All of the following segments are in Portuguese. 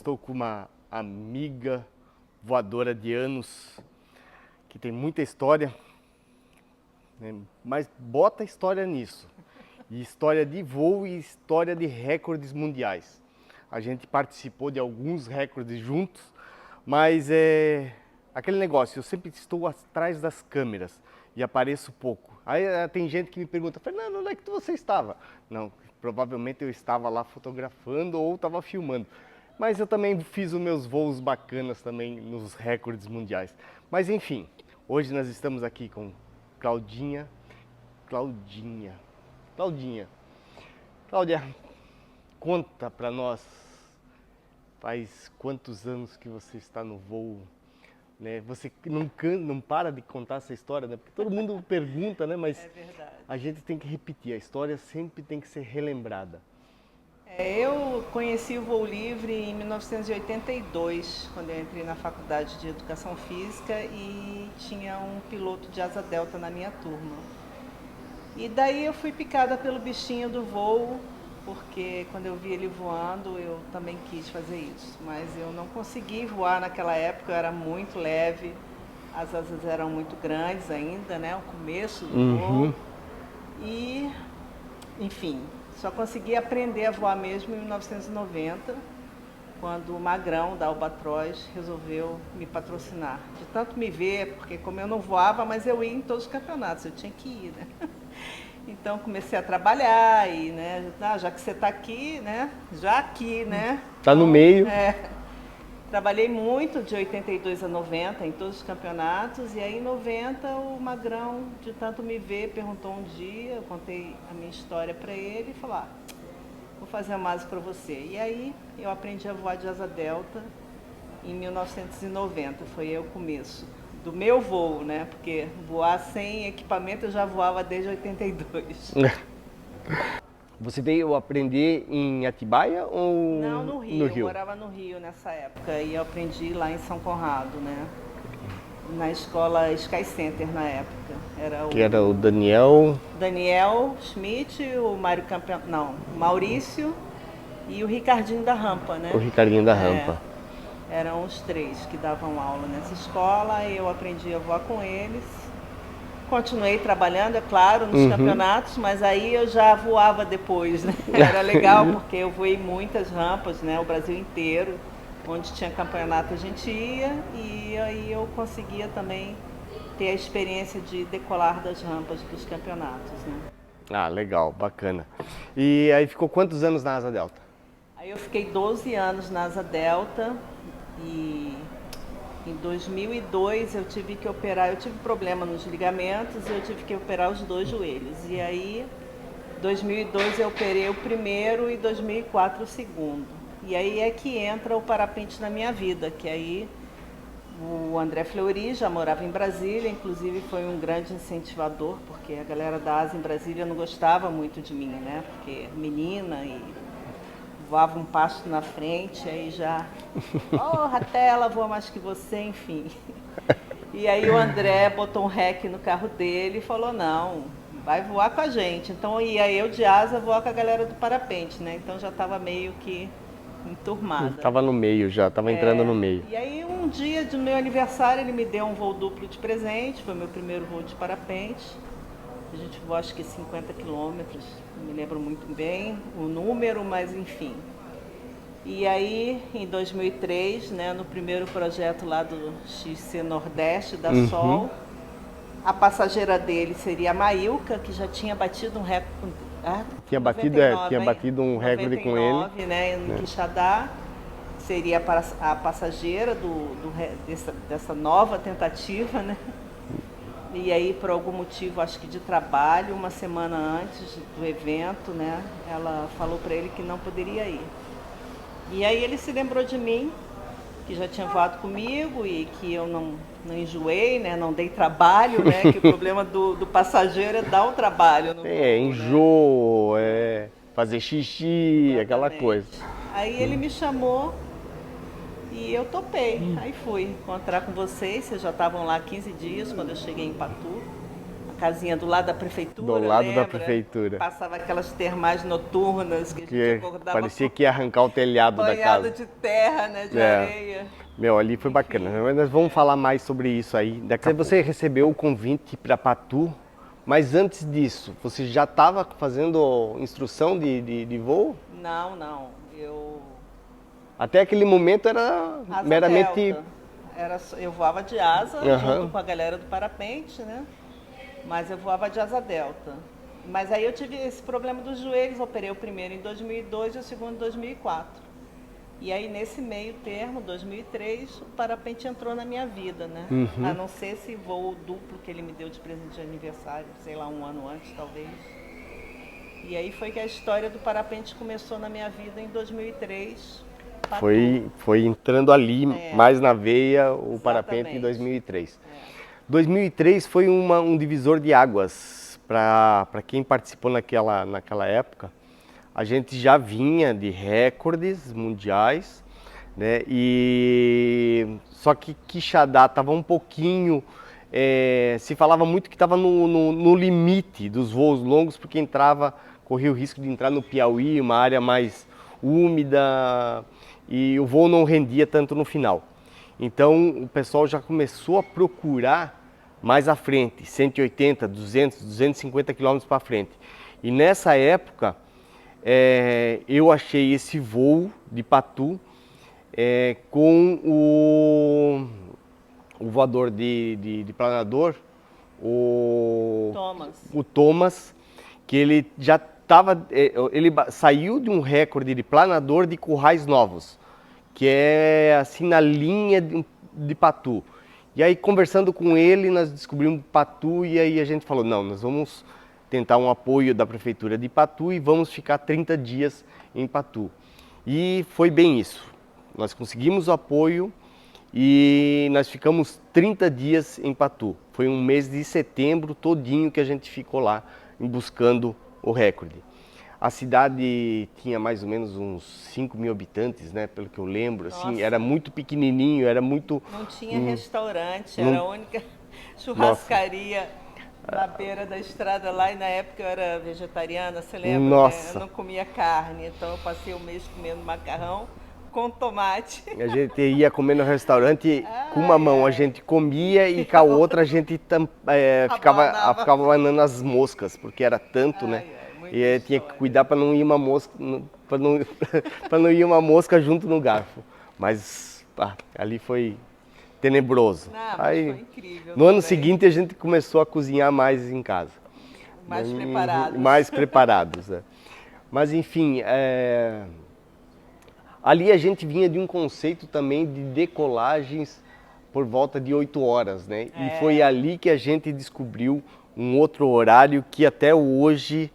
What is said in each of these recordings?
Estou com uma amiga voadora de anos, que tem muita história, né? Mas bota história nisso. E história de voo e história de recordes mundiais. A gente participou de alguns recordes juntos, mas é aquele negócio, eu sempre estou atrás das câmeras e apareço pouco. Aí tem gente que me pergunta, Fernando, onde é que você estava? Não, provavelmente eu estava lá fotografando ou estava filmando. Mas eu também fiz os meus voos bacanas também nos recordes mundiais. Mas enfim, hoje nós estamos aqui com Claudinha. Claudinha, conta pra nós, faz quantos anos que você está no voo, né? Você não para de contar essa história, né? Porque todo mundo pergunta, né? Mas É verdade. a gente tem que repetir, a história sempre tem que ser relembrada. Eu conheci o voo livre em 1982, quando eu entrei na faculdade de Educação Física e tinha um piloto de asa delta na minha turma. E daí eu fui picada pelo bichinho do voo, porque quando eu vi ele voando eu também quis fazer isso. Mas eu não consegui voar naquela época, eu era muito leve, as asas eram muito grandes ainda, né? O começo do voo. E, enfim, só consegui aprender a voar mesmo em 1990, quando o Magrão da Albatroz resolveu me patrocinar. De tanto me ver, porque como eu não voava, mas eu ia em todos os campeonatos, eu tinha que ir, né? Então comecei a trabalhar e, né, já que você está aqui, né, já aqui, né? Tá no meio. Trabalhei muito de 82 a 90 em todos os campeonatos e aí em 90 o Magrão, de tanto me ver, perguntou um dia, eu contei a minha história para ele e falou, vou fazer uma asa para você. E aí eu aprendi a voar de asa delta em 1990, foi aí o começo do meu voo, né? Porque voar sem equipamento eu já voava desde 82. Você veio aprender em Atibaia ou Não, no Rio. no Eu Rio? morava no Rio nessa época e eu aprendi lá em São Conrado, né? Na escola Sky Center na época. Que era o Daniel. Daniel Schmidt, o Mário Campeão, não, o Maurício e o Ricardinho da Rampa, né? O Ricardinho da Rampa. Eram os três que davam aula nessa escola e eu aprendi a voar com eles. Continuei trabalhando, é claro, nos campeonatos, mas aí eu já voava depois, né? Era legal porque eu voei muitas rampas, né? O Brasil inteiro, onde tinha campeonato a gente ia e aí eu conseguia também ter a experiência de decolar das rampas dos campeonatos, né? Ah, legal, bacana. E aí ficou quantos anos na Asa Delta? Aí eu fiquei 12 anos na Asa Delta e em 2002 eu tive que operar, eu tive problema nos ligamentos e eu tive que operar os dois joelhos. E aí, em 2002 eu operei o primeiro e 2004 o segundo. E aí é que entra o parapente na minha vida, que aí o André Fleury já morava em Brasília, inclusive foi um grande incentivador, porque a galera da ASA em Brasília não gostava muito de mim, né? Porque menina e voava um passo na frente, aí já, até ela voa mais que você, enfim. E aí o André botou um rec no carro dele e falou, não, vai voar com a gente. Então ia eu de asa voar com a galera do parapente, né? Então já estava meio que enturmada. Tava no meio já, tava entrando no meio. E aí um dia do meu aniversário ele me deu um voo duplo de presente, foi meu primeiro voo de parapente. A gente voou acho que 50 quilômetros, não me lembro muito bem o número, mas enfim. E aí, em 2003, né, no primeiro projeto lá do XC Nordeste, da Sol, a passageira dele seria a Maílca, que já tinha batido um recorde. Tinha batido um recorde com ele. Né, no Quixadá. Seria a passageira dessa nova tentativa, né? E aí, por algum motivo, acho que de trabalho, uma semana antes do evento, né, ela falou para ele que não poderia ir. E aí ele se lembrou de mim, que já tinha voado comigo e que eu não enjoei, né, não dei trabalho, né, que o problema do passageiro é dar o trabalho. Enjoo, fazer xixi, aquela coisa. Aí ele me chamou e eu topei. Aí fui encontrar com vocês já estavam lá 15 dias quando eu cheguei em Patu. casinha do lado da prefeitura, Do lado lembra? da prefeitura. Passava aquelas termais noturnas que a gente Que acordava parecia que ia arrancar o telhado da banhado casa. de terra, né, de É. areia. Meu, ali foi bacana. Mas nós vamos falar mais sobre isso aí daqui a pouco. Você recebeu o convite para Patu, mas antes disso, você já estava fazendo instrução de voo? Não, não. Até aquele momento era Asa meramente... delta. Eu voava de asa, Aham. junto com a galera do parapente, né? Mas eu voava de asa delta. Mas aí eu tive esse problema dos joelhos, operei o primeiro em 2002 e o segundo em 2004. E aí nesse meio termo, 2003, o parapente entrou na minha vida, né? Uhum. A não ser esse voo duplo que ele me deu de presente de aniversário, sei lá, um ano antes talvez. E aí foi que a história do parapente começou na minha vida em 2003. Patu. Foi entrando ali, mais na veia, o parapente em Exatamente. 2003. 2003 foi um divisor de águas para quem participou naquela época. A gente já vinha de recordes mundiais, né? Só que Quixadá estava um pouquinho, se falava muito que estava no limite dos voos longos, porque corria o risco de entrar no Piauí, uma área mais úmida, e o voo não rendia tanto no final. Então o pessoal já começou a procurar mais à frente, 180, 200, 250 quilômetros para frente. E nessa época eu achei esse voo de Patu com o voador de planador, o Thomas, que ele já estava, ele saiu de um recorde de planador de currais novos, que é assim na linha de Patu. E aí conversando com ele, nós descobrimos Patu e aí a gente falou, não, nós vamos tentar um apoio da prefeitura de Patu e vamos ficar 30 dias em Patu. E foi bem isso. Nós conseguimos o apoio e nós ficamos 30 dias em Patu. Foi um mês de setembro todinho que a gente ficou lá buscando o recorde. A cidade tinha mais ou menos uns 5 mil habitantes, né? Pelo que eu lembro, assim, era muito pequenininho, era muito... Não tinha restaurante, era a única churrascaria na beira da estrada lá, e na época eu era vegetariana, você lembra? Nossa. Né? Eu não comia carne, então eu passei o mês comendo macarrão com tomate. A gente ia comer no restaurante, com uma mão a gente comia e com a outra a gente ficava abanando as moscas, porque era tanto, né? E tinha que cuidar para não ir uma mosca, para não ir uma mosca junto no garfo. Mas ali foi tenebroso. Não, aí, foi incrível. no ano seguinte a gente começou a cozinhar mais em casa. Mais preparados. Mais preparados, né? Mas enfim, ali a gente vinha de um conceito também de decolagens por volta de 8 horas, né? E foi ali que a gente descobriu um outro horário que até hoje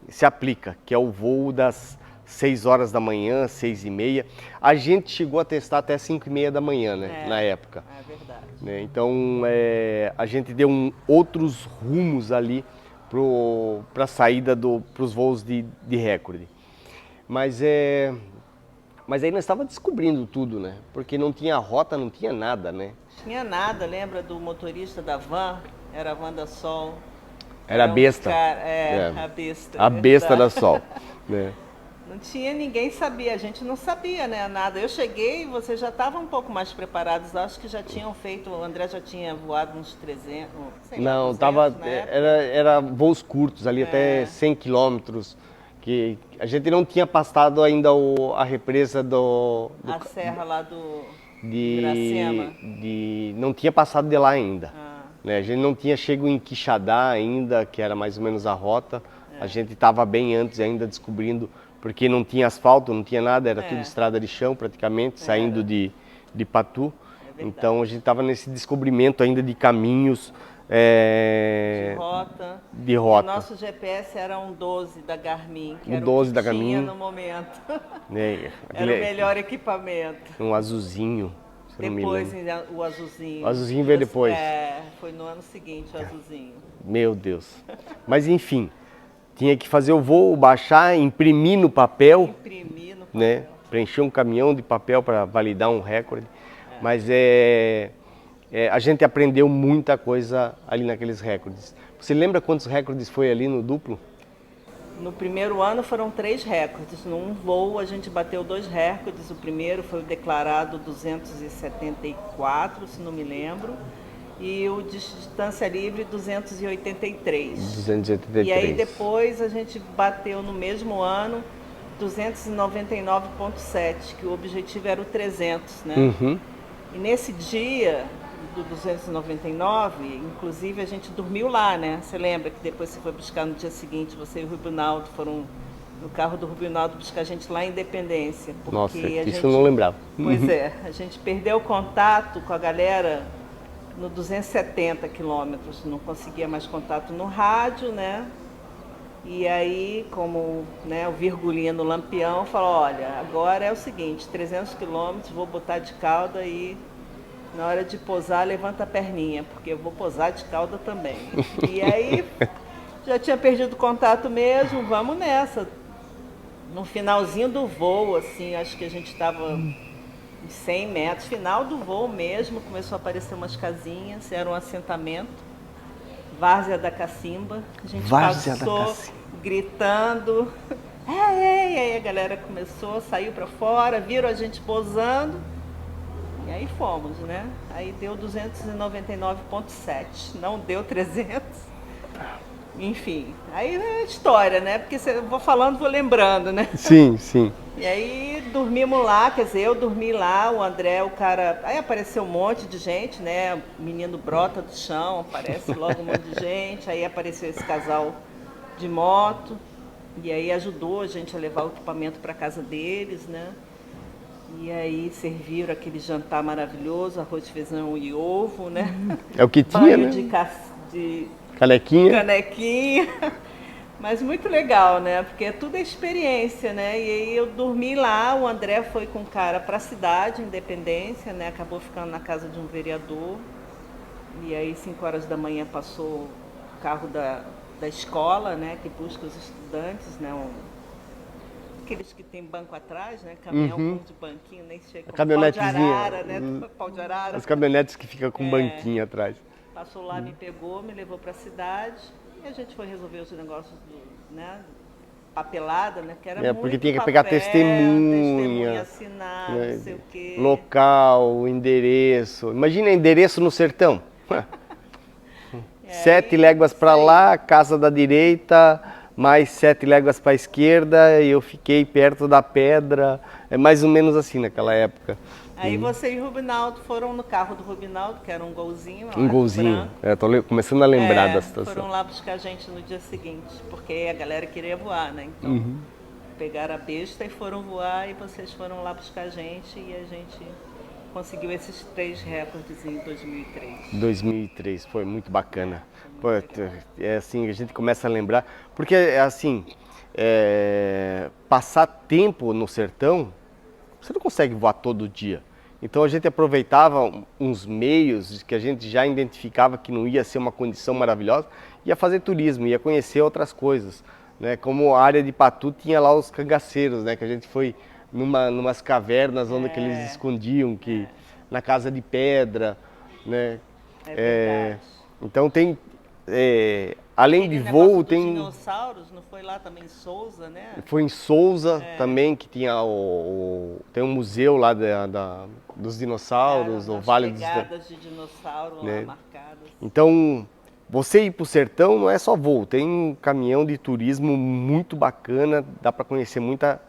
se aplica, que é o voo das 6 horas da manhã, 6h30. A gente chegou a testar até 5h30 da manhã, né? Na época. É verdade. Né? Então a gente deu outros rumos ali para a saída para os voos de recorde. Mas aí nós estávamos descobrindo tudo, né? Porque não tinha rota, não tinha nada, né? Tinha nada, lembra do motorista da van? Era a van da Sol. Era a besta. A besta. A besta da Sol. Né? Não tinha, ninguém sabia, a gente não sabia, né, nada. Eu cheguei e vocês já estavam um pouco mais preparados, acho que já tinham feito, o André já tinha voado uns 300, sei lá, não, 200, era voos curtos, ali até 100 quilômetros, que a gente não tinha passado ainda a represa a serra lá do de Iracema. Não tinha passado de lá ainda. Né? A gente não tinha chego em Quixadá ainda, que era mais ou menos a rota. A gente estava bem antes ainda descobrindo, porque não tinha asfalto, não tinha nada, era tudo estrada de chão praticamente, saindo de Patu. Então a gente estava nesse descobrimento ainda de caminhos. De rota. O nosso GPS era um 12 da Garmin, que era 12 o da que tinha Garmin. no momento. Era o melhor equipamento. Um azulzinho. Depois o azulzinho. O azulzinho veio depois. Foi no ano seguinte o azulzinho. Meu Deus. Mas enfim, tinha que fazer o voo, baixar, imprimir no papel. Né? Preencher um caminhão de papel para validar um recorde. Mas a gente aprendeu muita coisa ali naqueles recordes. Você lembra quantos recordes foi ali no duplo? No primeiro ano foram 3 recordes. Num voo a gente bateu 2 recordes. O primeiro foi o declarado 274, se não me lembro. E o de distância livre 283. 283. E aí depois a gente bateu no mesmo ano 299,7, que o objetivo era o 300, né? Uhum. E nesse dia do 299, inclusive a gente dormiu lá, né? Você lembra que depois você foi buscar no dia seguinte, você e o Rubinaldo foram no carro do Rubinaldo buscar a gente lá em Independência. Porque Nossa, a isso gente, eu não lembrava. Pois é, a gente perdeu o contato com a galera no 270 quilômetros, não conseguia mais contato no rádio, né? E aí, como, né, o Virgulinha no Lampião falou, olha, agora é o seguinte, 300 quilômetros, vou botar de cauda e na hora de posar, levanta a perninha, porque eu vou posar de cauda também. E aí, já tinha perdido o contato mesmo, vamos nessa. No finalzinho do voo, assim, acho que a gente estava uns 100 metros, final do voo mesmo, começou a aparecer umas casinhas, era um assentamento, Várzea da Cacimba. A gente passou gritando, ei, aí a galera começou, saiu para fora, viram a gente posando, e aí fomos, né? Aí deu 299,7, não deu 300. Enfim, aí é história, né? Porque eu vou falando, vou lembrando, né? Sim, sim. E aí dormimos lá, quer dizer, eu dormi lá, o André, o cara... Aí apareceu um monte de gente, né? O menino brota do chão, aparece logo um monte de gente. Aí apareceu esse casal de moto, e aí ajudou a gente a levar o equipamento para casa deles, né? E aí serviram aquele jantar maravilhoso, arroz, feijão e ovo, né? É o que tinha, banho né? de canequinha. Mas muito legal, né? Porque tudo é experiência, né? E aí eu dormi lá, o André foi com o cara para a cidade, Independência, né? Acabou ficando na casa de um vereador. E aí 5 horas da manhã passou o carro da escola, né? Que busca os estudantes, né? Aqueles que tem banco atrás, né? Caminhão com de banquinho, nem chega. A caminhonetezinha. Pau de arara, né? Pau de arara. As caminhonetes que ficam com banquinho atrás. Passou lá, me pegou, me levou para a cidade e a gente foi resolver os negócios, né? Papelada, né? Porque era muito porque tinha que papel, pegar testemunha assinar, né? não sei o quê. Local, endereço. Imagina endereço no sertão. 7 léguas para lá, casa da direita, mais 7 léguas para a esquerda, e eu fiquei perto da pedra. É mais ou menos assim naquela época. Aí você e o Rubinaldo foram no carro do Rubinaldo, que era um golzinho. Um golzinho. Tô começando a lembrar da situação. Foram lá buscar a gente no dia seguinte, porque a galera queria voar, né? Então pegaram a besta e foram voar, e vocês foram lá buscar a gente, e a gente conseguiu esses 3 recordes em 2003. 2003, foi muito bacana. Pô, é assim, a gente começa a lembrar, porque é assim, passar tempo no sertão, você não consegue voar todo dia. Então a gente aproveitava uns meios que a gente já identificava que não ia ser uma condição maravilhosa, ia fazer turismo, ia conhecer outras coisas, né? Como a área de Patu tinha lá os cangaceiros, né? Que a gente foi numas cavernas onde que eles escondiam, na casa de pedra, né? Verdade. Então tem além de voo, tem dinossauros, não foi lá também em Souza, né? Foi em Souza também, que tinha tem um museu lá dos dinossauros, o Vale dos pegadas de dinossauro lá marcadas. Então, você ir para o sertão não é só voo, tem um caminhão de turismo muito bacana, dá para conhecer muita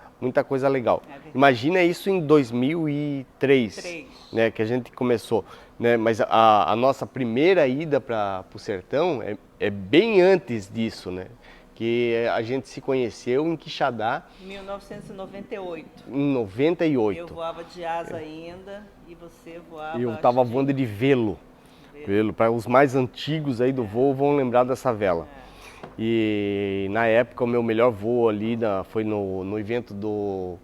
coisa legal. Imagina isso em 2003, né, que a gente começou. Né, mas a nossa primeira ida para o sertão é bem antes disso, né? Que a gente se conheceu em Quixadá. Em 1998. Em 98. Eu voava de asa ainda e você voava... Eu estava voando de velo. Para os mais antigos aí do voo vão lembrar dessa vela. E na época o meu melhor voo ali foi no evento do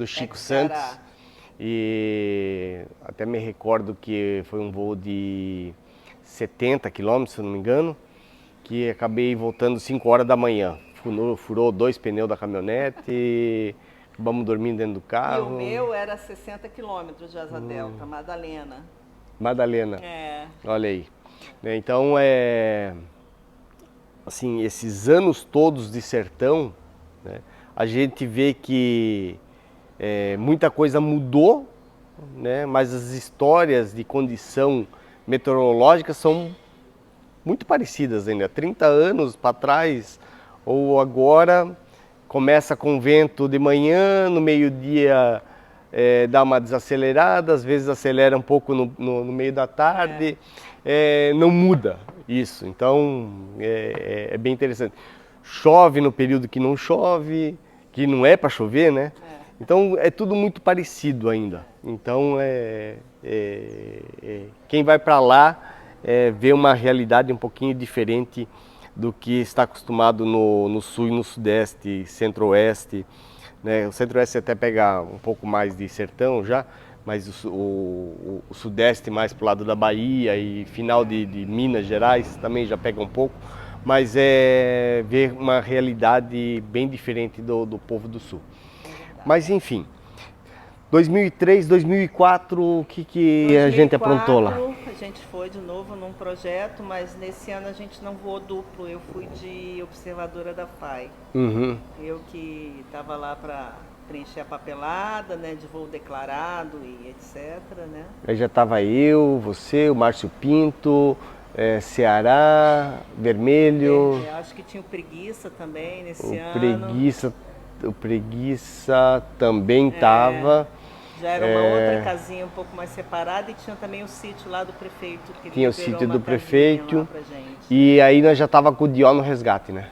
Chico Santos. E até me recordo que foi um voo de 70 quilômetros, se não me engano, que acabei voltando 5 horas da manhã. Furou 2 pneus da caminhonete e acabamos dormindo dentro do carro. E o meu era 60 quilômetros de asa delta, Madalena. Madalena. É. Olha aí. Então, assim, esses anos todos de sertão, né, a gente vê que muita coisa mudou, né, mas as histórias de condição meteorológica são muito parecidas ainda. 30 anos para trás ou agora, começa com vento de manhã, no meio-dia dá uma desacelerada, às vezes acelera um pouco no meio da tarde, não muda isso. Então é bem interessante. Chove no período que não chove, que não é para chover, né? Então é tudo muito parecido ainda. Então quem vai para lá vê uma realidade um pouquinho diferente do que está acostumado no sul e no sudeste, centro-oeste. Né? O centro-oeste até pega um pouco mais de sertão já, mas o sudeste mais para o lado da Bahia e final de Minas Gerais também já pega um pouco. Mas é ver uma realidade bem diferente do povo do sul. Mas enfim, 2003, 2004, o que a gente aprontou lá? 2004, a gente foi de novo num projeto, mas nesse ano a gente não voou duplo. Eu fui de observadora da FAI. Uhum. Eu que estava lá para preencher a papelada, né, de voo declarado e etc, né? Aí já estava eu, você, o Márcio Pinto, Ceará, Vermelho. Acho que tinha o Preguiça também nesse o ano. O Preguiça também estava. Já era uma outra casinha um pouco mais separada e tinha também o sítio lá do prefeito. Que tinha o liberou sítio uma do casinha prefeito. lá pra gente. E aí nós já estava com o Dió no resgate, né?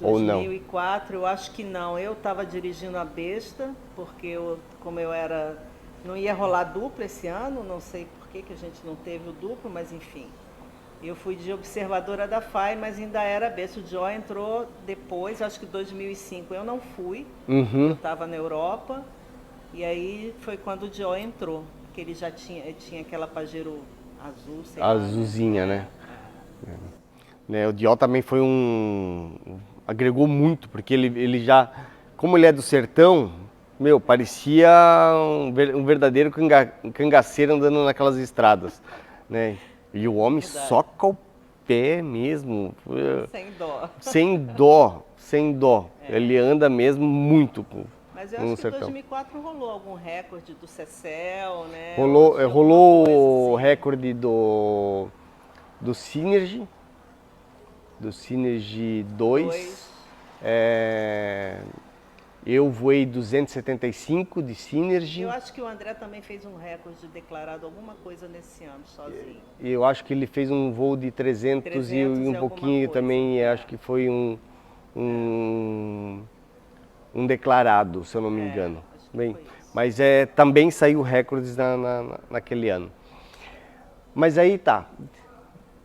Ou não? 2004, eu acho que não. Eu estava dirigindo a besta, porque como eu era... Não ia rolar duplo esse ano, não sei por que a gente não teve o duplo, mas enfim. Eu fui de observadora da FAI, mas ainda era besta. O Dió entrou depois, acho que 2005 eu não fui. Uhum. Eu estava na Europa. E aí foi quando o Dió entrou, que ele já tinha aquela Pajero azul, sei lá. Azulzinha, né? O Dió também foi agregou muito, porque ele já, como ele é do sertão, parecia um verdadeiro cangaceiro andando naquelas estradas, né? E o homem soca o pé mesmo. Sem dó. Sem dó, sem dó. Ele anda mesmo muito. Mas eu acho que em 2004 rolou algum recorde do Cecel, né? Rolou o recorde do Synergy. Do Synergy 2. Eu voei 275 de Synergy. Eu acho que o André também fez um recorde declarado, alguma coisa nesse ano, sozinho. Eu acho que ele fez um voo de 300 e um pouquinho também, acho que foi um declarado, se eu não me engano. Bem, mas também saiu recordes naquele ano. Mas aí tá,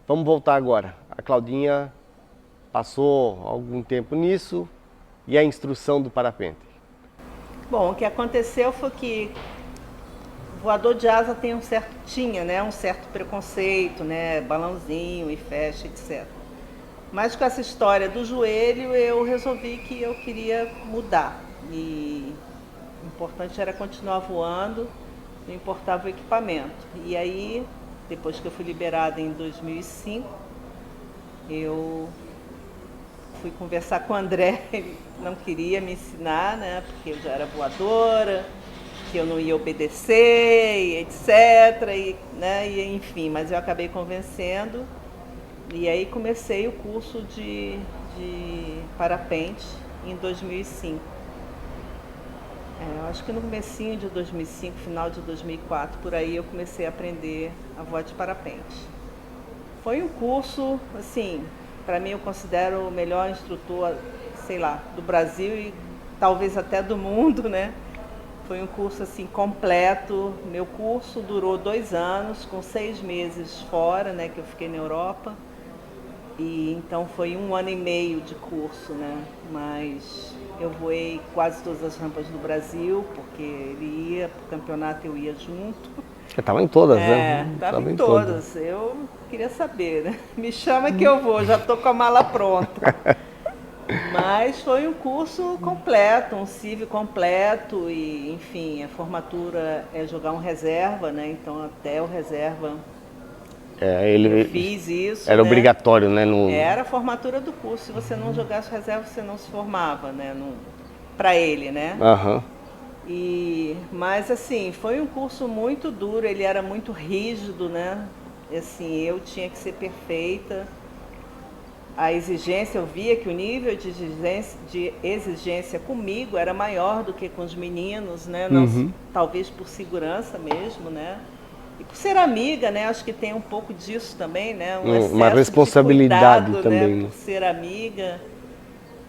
vamos voltar agora. A Claudinha passou algum tempo nisso e a instrução do parapente. Bom, o que aconteceu foi que o voador de asa tinha um certo preconceito, né, balãozinho e fecha, etc. Mas com essa história do joelho, eu resolvi que eu queria mudar. E o importante era continuar voando, não importava o equipamento. E aí, depois que eu fui liberada em 2005, eu fui conversar com o André, ele não queria me ensinar, né, porque eu já era voadora, que eu não ia obedecer, etc. E enfim, mas eu acabei convencendo. E aí comecei o curso de parapente em 2005. Eu acho que no comecinho de 2005, final de 2004, por aí eu comecei a aprender a voar de parapente. Foi um curso, assim, para mim eu considero o melhor instrutor, sei lá, do Brasil e talvez até do mundo, né? Foi um curso assim completo. Meu curso durou 2 anos, com 6 meses fora, né? Que eu fiquei na Europa. E então foi 1 ano e meio de curso, né? Mas eu voei quase todas as rampas do Brasil, porque ele ia para o campeonato, eu ia junto. Eu estava em todas, né? Estava em todas. Eu queria saber, né? Me chama que eu vou, já estou com a mala pronta. Mas foi um curso completo, um CIV completo e, enfim, a formatura é jogar um reserva, né? Então até o reserva eu Ele fiz isso, era né? obrigatório, né? No... Era a formatura do curso. Se você não jogasse reserva, você não se formava, né? Para ele, né? Aham. Mas assim, foi um curso muito duro, ele era muito rígido, né? Assim, eu tinha que ser perfeita. A exigência, eu via que o nível de exigência comigo era maior do que com os meninos, né? Não, talvez por segurança mesmo, né? E por ser amiga, né? Acho que tem um pouco disso também, né? Um excesso Uma responsabilidade de cuidado, também, né? né? Por ser amiga.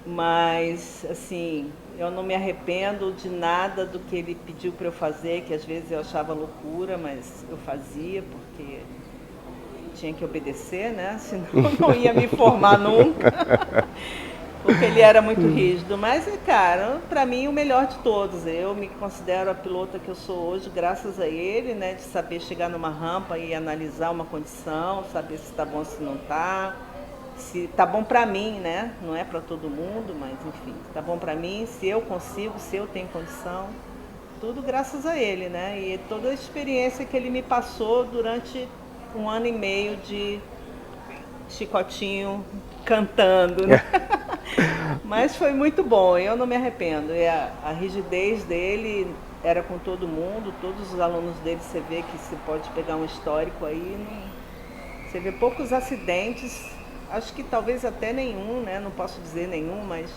Mas, assim, eu não me arrependo de nada do que ele pediu para eu fazer, que às vezes eu achava loucura, mas eu fazia porque tinha que obedecer, né? Senão não ia me formar nunca. Porque ele era muito rígido. Mas, cara, para mim o melhor de todos. Eu me considero a pilota que eu sou hoje graças a ele, né? De saber chegar numa rampa e analisar uma condição, saber se está bom ou se não está. Se tá bom para mim, né? Não é para todo mundo, mas enfim, tá bom para mim, se eu consigo, se eu tenho condição. Tudo graças a ele, né? E toda a experiência que ele me passou durante 1 ano e meio de chicotinho cantando, né? Mas foi muito bom, eu não me arrependo. E a rigidez dele era com todo mundo, todos os alunos dele, você vê que você pode pegar um histórico aí, você vê poucos acidentes, acho que talvez até nenhum, né? Não posso dizer nenhum, mas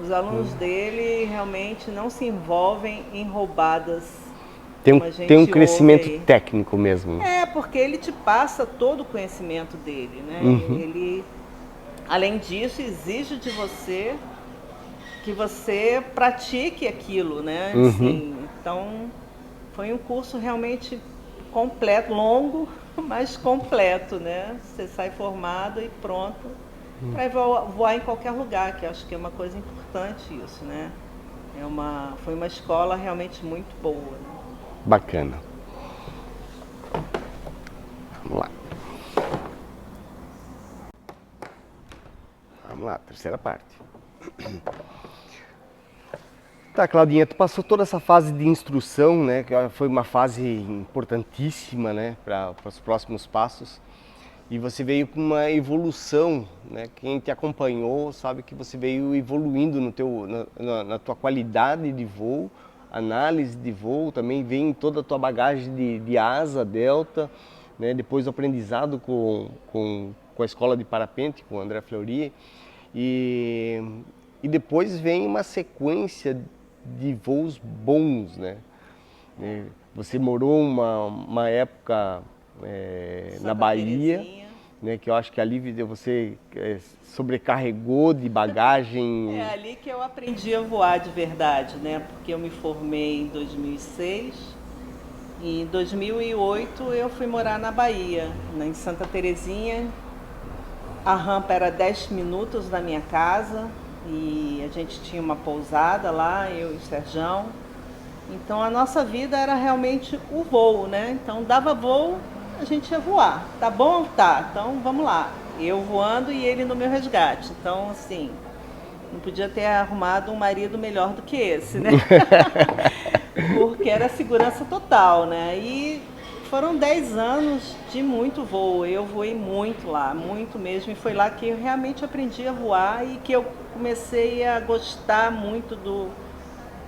os alunos dele realmente não se envolvem em roubadas. Tem um crescimento técnico mesmo. É, porque ele te passa todo o conhecimento dele, né? Ele, além disso, exige de você que você pratique aquilo, né? Assim, então, foi um curso realmente completo, longo, mas completo, né? Você sai formado e pronto para voar em qualquer lugar, que acho que é uma coisa importante isso, né? Foi uma escola realmente muito boa. Né? Bacana. Vamos lá. Vamos lá, terceira parte. Tá, Claudinha, tu passou toda essa fase de instrução, né? Que foi uma fase importantíssima, né? Para os próximos passos. E você veio com uma evolução, né? Quem te acompanhou sabe que você veio evoluindo na tua qualidade de voo, análise de voo, também vem toda a tua bagagem de asa, delta, né? Depois o aprendizado com a escola de parapente, com o André Fleury. E depois vem uma sequência de voos bons, né? Você morou uma época na Bahia, né, que eu acho que ali você sobrecarregou de bagagem. É ali que eu aprendi a voar de verdade, né? Porque eu me formei em 2006 e em 2008 eu fui morar na Bahia, em Santa Terezinha. A rampa era 10 minutos da minha casa e a gente tinha uma pousada lá, eu e o Serjão. Então a nossa vida era realmente o voo, né? Então dava voo, a gente ia voar. Tá bom? Tá. Então vamos lá. Eu voando e ele no meu resgate. Então, assim, não podia ter arrumado um marido melhor do que esse, né? Porque era segurança total, né? E foram 10 anos de muito voo. Eu voei muito lá, muito mesmo. E foi lá que eu realmente aprendi a voar e que eu comecei a gostar muito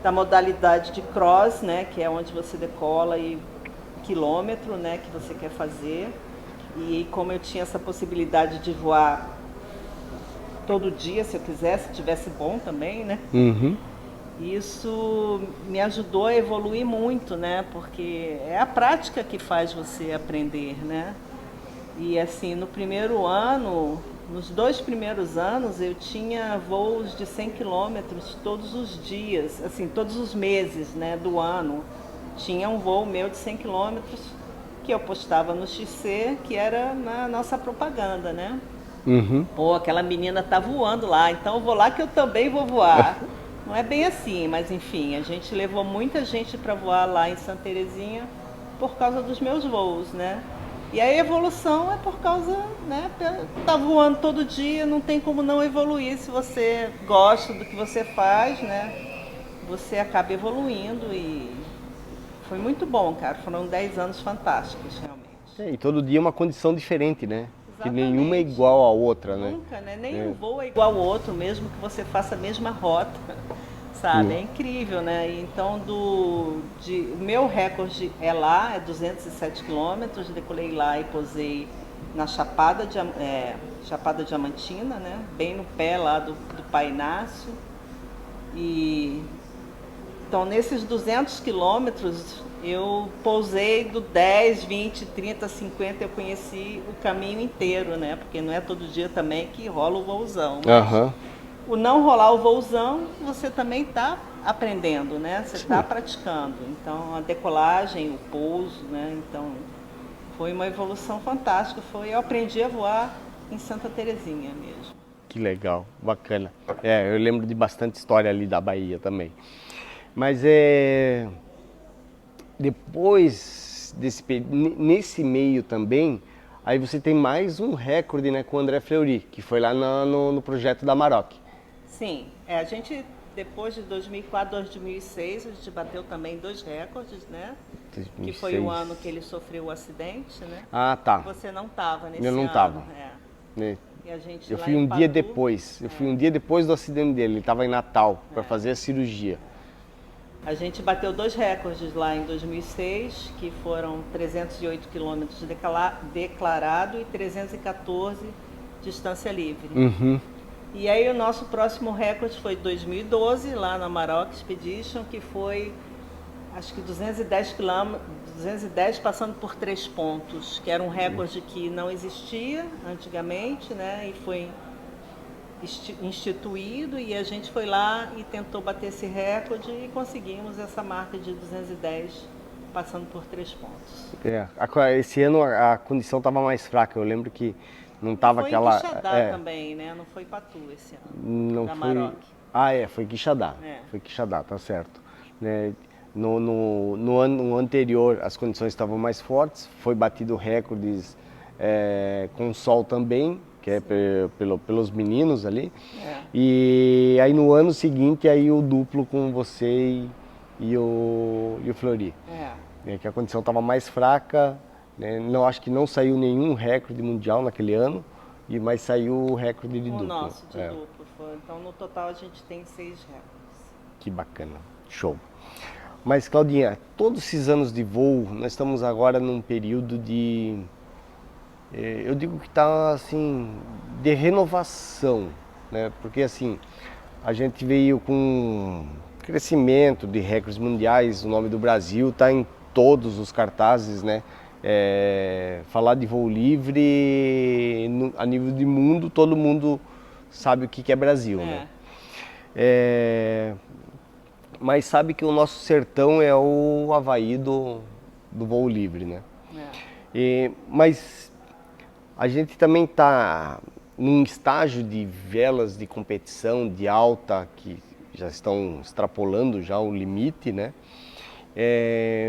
da modalidade de cross, né? Que é onde você decola e quilômetro, né? Que você quer fazer. E como eu tinha essa possibilidade de voar todo dia, se eu quisesse, se tivesse bom também, né? Isso me ajudou a evoluir muito, né? Porque é a prática que faz você aprender, né? E assim, no primeiro ano, nos 2 primeiros anos, eu tinha voos de 100 quilômetros todos os dias, assim, todos os meses, né, do ano. Tinha um voo meu de 100 quilômetros que eu postava no XC, que era na nossa propaganda, né? Pô, aquela menina tá voando lá, então eu vou lá que eu também vou voar. Não é bem assim, mas enfim, a gente levou muita gente para voar lá em Santa Terezinha por causa dos meus voos, né? E a evolução é por causa, né, tá voando todo dia, não tem como não evoluir. Se você gosta do que você faz, né, você acaba evoluindo e foi muito bom, cara. Foram 10 anos fantásticos, realmente. E todo dia é uma condição diferente, né? Que nenhuma é Exatamente. igual à outra, né? Nunca, né? Nenhum voo é igual ao outro, mesmo que você faça a mesma rota, sabe? É incrível, né? Então, o meu recorde é lá, é 207 quilômetros, decolei lá e posei na Chapada Diamantina, né? Bem no pé lá do Pai Inácio. E então, nesses 200 quilômetros, eu pousei do 10, 20, 30, 50, eu conheci o caminho inteiro, né? Porque não é todo dia também que rola o voozão. Mas o não rolar o voozão, você também está aprendendo, né? Você está praticando. Então, a decolagem, o pouso, né? Então, foi uma evolução fantástica. Eu aprendi a voar em Santa Terezinha mesmo. Que legal, bacana. Eu lembro de bastante história ali da Bahia também. Mas depois nesse meio também, aí você tem mais um recorde, né, com o André Fleury, que foi lá no projeto da Amarok. Sim, a gente, depois de 2004, 2006, a gente bateu também 2 recordes, né? 2006. Que foi o ano que ele sofreu o acidente, né? Ah, tá. Você não estava nesse ano. Eu não estava. É. E a gente Eu lá fui em um dia Patu, depois. Eu fui um dia depois do acidente dele. Ele estava em Natal para fazer a cirurgia. A gente bateu 2 recordes lá em 2006, que foram 308 quilômetros declarado e 314 distância livre. E aí o nosso próximo recorde foi 2012, lá na Amarok Expedition, que foi, acho que 210 quilômetros, 210 passando por 3 pontos, que era um recorde que não existia antigamente, né? E foi instituído, e a gente foi lá e tentou bater esse recorde e conseguimos essa marca de 210 passando por 3 pontos. Esse ano a condição estava mais fraca. Eu lembro que não estava aquela... Foi em Quixadá também, né? Não foi Patu esse ano, não da foi... Amarok. Foi Quixadá. É. Foi Quixadá, tá certo. Né? No ano anterior as condições estavam mais fortes, foi batido recordes com sol também, que é pelos meninos ali. E aí no ano seguinte aí o duplo com você e o Fleury. Que a condição estava mais fraca, né? Não, acho que não saiu nenhum recorde mundial naquele ano, mas saiu o recorde de duplo. O nosso de duplo foi. Então no total a gente tem 6 recordes. Que bacana, show. Mas Claudinha, todos esses anos de voo, nós estamos agora num período de, eu digo que está assim, de renovação, né? Porque assim, a gente veio com crescimento de recordes mundiais, o nome do Brasil está em todos os cartazes, né? Falar de voo livre, a nível de mundo, todo mundo sabe o que é Brasil, né? Mas sabe que o nosso sertão é o Havaí do voo livre, né? Mas a gente também está num estágio de velas de competição de alta que já estão extrapolando já o limite, né?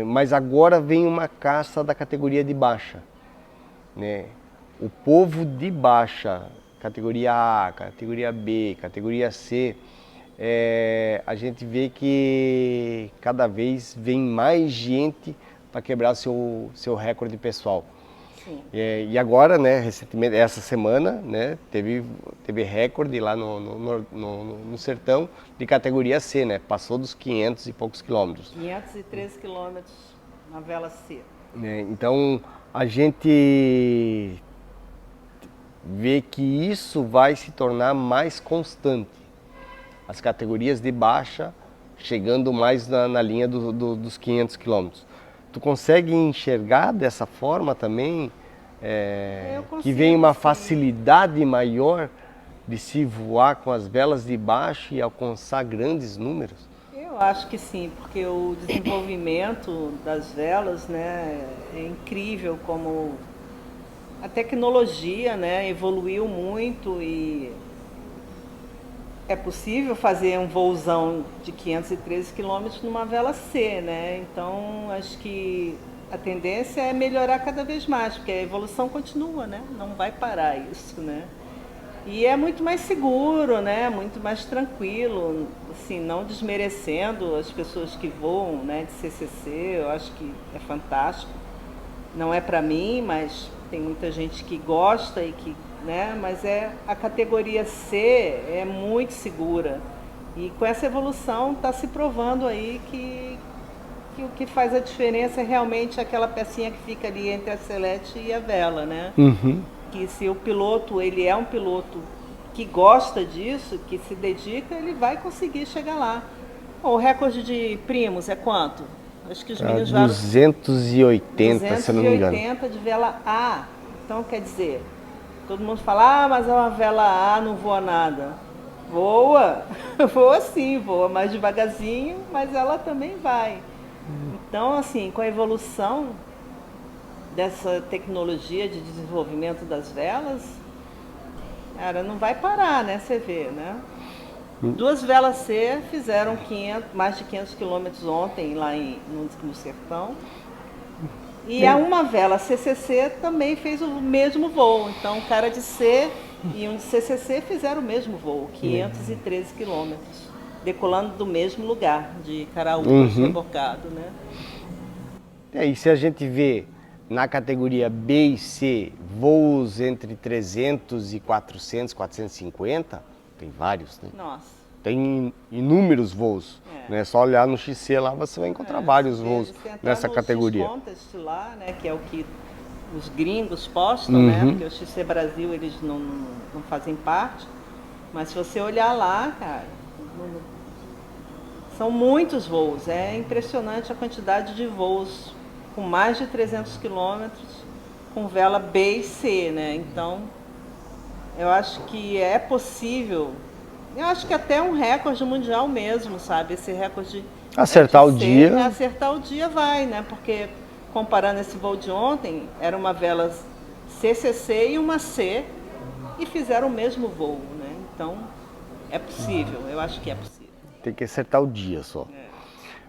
Mas agora vem uma caça da categoria de baixa, né? O povo de baixa, categoria A, categoria B, categoria C, a gente vê que cada vez vem mais gente para quebrar seu recorde pessoal. E agora, né, recentemente, essa semana, né, teve recorde lá no sertão de categoria C, né? Passou dos 500 e poucos quilômetros. 513 quilômetros na vela C. Então, a gente vê que isso vai se tornar mais constante. As categorias de baixa chegando mais na linha dos 500 quilômetros. Tu consegue enxergar dessa forma também, que vem uma facilidade maior de se voar com as velas de baixo e alcançar grandes números? Eu acho que sim, porque o desenvolvimento das velas, né, é incrível, como a tecnologia, né, evoluiu muito e é possível fazer um voozão de 513 quilômetros numa vela C, né? Então, acho que a tendência é melhorar cada vez mais, porque a evolução continua, né? Não vai parar isso, né? E é muito mais seguro, né? Muito mais tranquilo, assim, não desmerecendo as pessoas que voam, né? De CCC, eu acho que é fantástico. Não é para mim, mas tem muita gente que gosta e que, né? Mas a categoria C é muito segura. E com essa evolução está se provando aí que o que faz a diferença é realmente aquela pecinha que fica ali entre a selete e a vela, né? Uhum. Que se o piloto, ele é um piloto que gosta disso, que se dedica, ele vai conseguir chegar lá. Bom, o recorde de primos é quanto? Acho que os meninos 280, se eu não me engano. 280 de vela A. Então, quer dizer, todo mundo fala, mas é uma vela A, não voa nada. Voa, voa sim, voa mais devagarzinho, mas ela também vai. Então, assim, com a evolução dessa tecnologia de desenvolvimento das velas, cara, não vai parar, né? Você vê, né? 2 velas C fizeram mais de 500 quilômetros ontem lá no Sertão. E uma vela CCC também fez o mesmo voo. Então, um cara de C e um de CCC fizeram o mesmo voo, 513 quilômetros, decolando do mesmo lugar, de Caraúbas, rebocado, né? E se a gente vê na categoria B e C voos entre 300 e 400, 450, tem vários, né? Nossa. Tem inúmeros voos, né? Só olhar no XC lá você vai encontrar vários voos nessa categoria. Contest lá, né? Que é o que os gringos postam, né? Porque o XC Brasil eles não fazem parte. Mas se você olhar lá, cara, são muitos voos. É impressionante a quantidade de voos com mais de 300 quilômetros com vela B e C, né? Então, eu acho que é possível. Eu acho que até um recorde mundial mesmo, sabe? Esse recorde... Acertar o dia. Acertar o dia vai, né? Porque, comparando esse voo de ontem, era uma vela CCC e uma C, e fizeram o mesmo voo, né? Então, é possível, eu acho que é possível. Tem que acertar o dia só.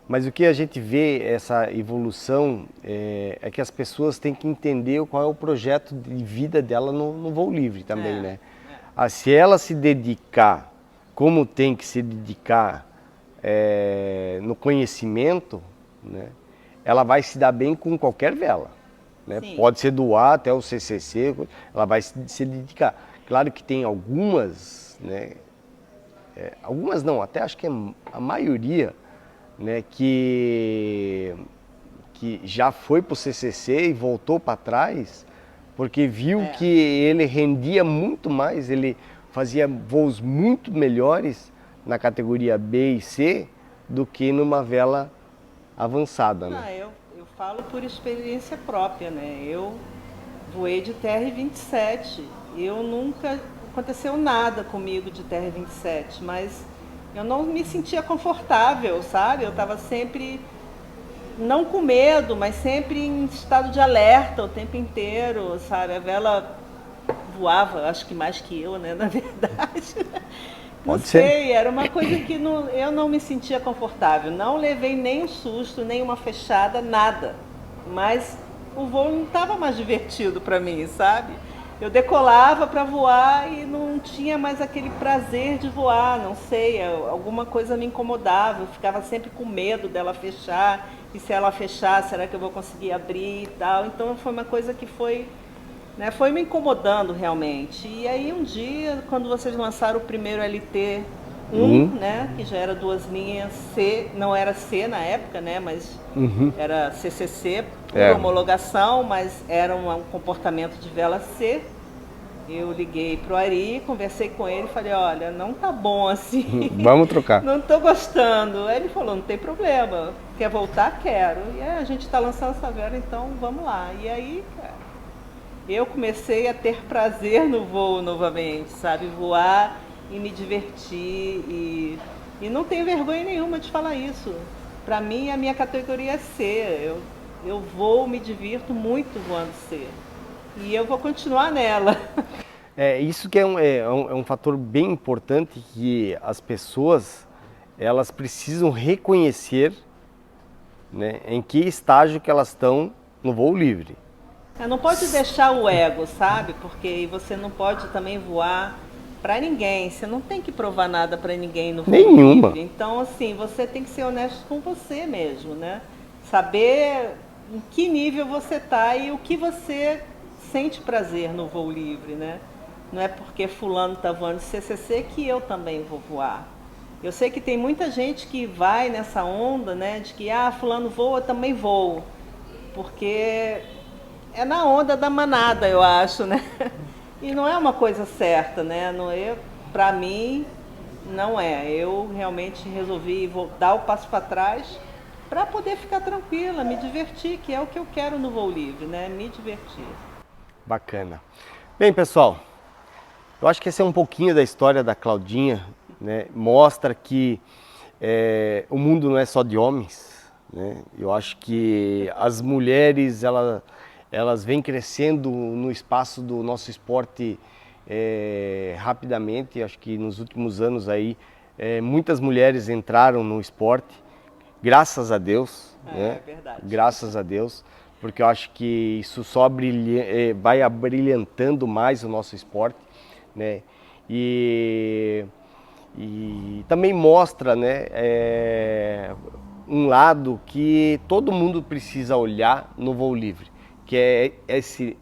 Mas o que a gente vê, essa evolução, é que as pessoas têm que entender qual é o projeto de vida dela no voo livre também, né? Se ela se dedicar como tem que se dedicar no conhecimento, né, ela vai se dar bem com qualquer vela. Né? Pode ser do A até o CCC, ela vai se dedicar. Claro que tem algumas, né, algumas não, até acho que a maioria, né, que já foi para o CCC e voltou para trás, porque viu que ele rendia muito mais, ele fazia voos muito melhores na categoria B e C do que numa vela avançada, né? Eu falo por experiência própria, né? Eu voei de TR-27, aconteceu nada comigo de TR-27, mas eu não me sentia confortável, sabe? Eu estava sempre, não com medo, mas sempre em estado de alerta o tempo inteiro, sabe? A vela voava, acho que mais que eu, né, na verdade. Pode ser. Era uma coisa que eu não me sentia confortável. Não levei nem um susto, nem uma fechada, nada. Mas o voo não estava mais divertido para mim, sabe? Eu decolava para voar e não tinha mais aquele prazer de voar, não sei, alguma coisa me incomodava. Eu ficava sempre com medo dela fechar. E se ela fechar, será que eu vou conseguir abrir e tal? Então foi uma coisa que foi me incomodando realmente. E aí um dia, quando vocês lançaram o primeiro LT1, né, que já era 2 linhas C, não era C na época, né, mas era CCC, por homologação, mas era um comportamento de vela C. Eu liguei pro Ari, conversei com ele, falei, olha, não tá bom assim. Vamos trocar. Não tô gostando. Aí ele falou, não tem problema, quer voltar? Quero. E aí, a gente tá lançando essa vela, então vamos lá. E aí, cara, eu comecei a ter prazer no voo novamente, sabe? Voar e me divertir e não tenho vergonha nenhuma de falar isso. Para mim, a minha categoria é C. Eu vou, me divirto muito voando C. E eu vou continuar nela. Isso que é um fator bem importante que as pessoas, elas precisam reconhecer, né, em que estágio que elas estão no voo livre. Não pode deixar o ego, sabe? Porque você não pode também voar para ninguém. Você não tem que provar nada para ninguém no voo Nenhuma. livre. Então, assim, você tem que ser honesto com você mesmo, né? Saber em que nível você tá e o que você sente prazer no voo livre, né? Não é porque fulano tá voando de CCC que eu também vou voar. Eu sei que tem muita gente que vai nessa onda, né? De que, fulano voa, eu também vou. Porque é na onda da manada, eu acho, né? E não é uma coisa certa, né? Para mim, não é. Eu realmente resolvi dar o passo para trás para poder ficar tranquila, me divertir, que é o que eu quero no voo livre, né? Me divertir. Bacana. Bem, pessoal, eu acho que esse é um pouquinho da história da Claudinha, né? Mostra que o mundo não é só de homens, né? Eu acho que as mulheres, elas vêm crescendo no espaço do nosso esporte rapidamente. Acho que nos últimos anos aí, muitas mulheres entraram no esporte, graças a Deus, né? É verdade. Graças a Deus, porque eu acho que isso só vai abrilhantando mais o nosso esporte, né? E também mostra, né, um lado que todo mundo precisa olhar no voo livre, que é esse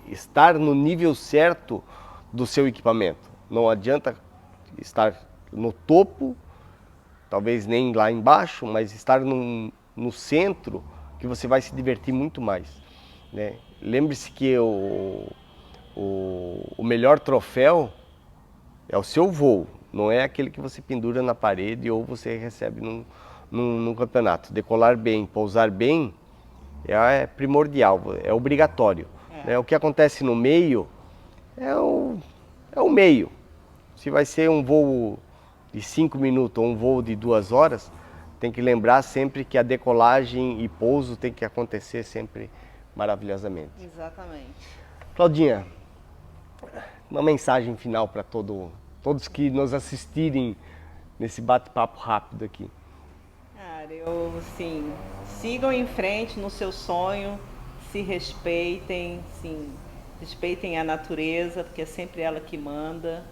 estar no nível certo do seu equipamento. Não adianta estar no topo, talvez nem lá embaixo, mas estar no centro, que você vai se divertir muito mais, né? Lembre-se que o melhor troféu é o seu voo, não é aquele que você pendura na parede ou você recebe num campeonato. Decolar bem, pousar bem é primordial, é obrigatório. Né? O que acontece no meio é o meio. Se vai ser um voo de 5 minutos ou um voo de 2 horas, tem que lembrar sempre que a decolagem e pouso tem que acontecer sempre maravilhosamente. Exatamente. Claudinha, uma mensagem final para todos que nos assistirem nesse bate-papo rápido aqui. Cara, assim, sigam em frente no seu sonho, se respeitem, sim, respeitem a natureza, porque é sempre ela que manda.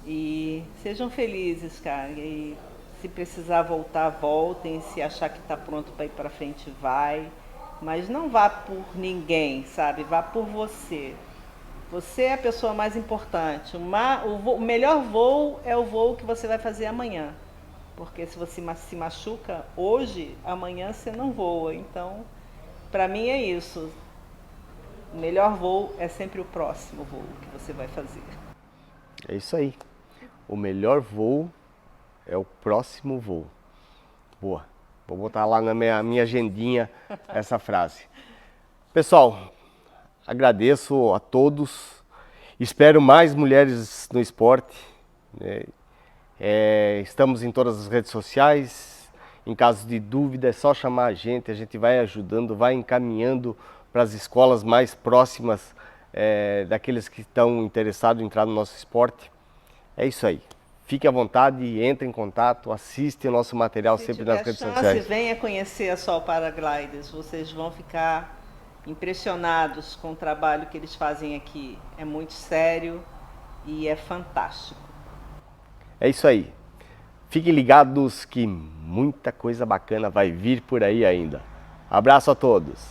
E sejam felizes, cara. E se precisar voltar, voltem. Se achar que está pronto para ir para frente, vai. Mas não vá por ninguém, sabe? Vá por você. Você é a pessoa mais importante. O melhor voo é o voo que você vai fazer amanhã. Porque se você se machuca hoje, amanhã você não voa. Então, para mim é isso. O melhor voo é sempre o próximo voo que você vai fazer. É isso aí. O melhor voo é o próximo voo. Boa. Vou botar lá na minha agendinha essa frase. Pessoal, agradeço a todos. Espero mais mulheres no esporte, né? Estamos em todas as redes sociais. Em caso de dúvida, é só chamar a gente vai ajudando, vai encaminhando para as escolas mais próximas daqueles que estão interessados em entrar no nosso esporte. É isso aí. Fique à vontade, entre em contato, assiste o nosso material sempre nas redes sociais. Venha conhecer a Sol Paragliders, vocês vão ficar impressionados com o trabalho que eles fazem aqui. É muito sério e é fantástico. É isso aí. Fiquem ligados que muita coisa bacana vai vir por aí ainda. Abraço a todos.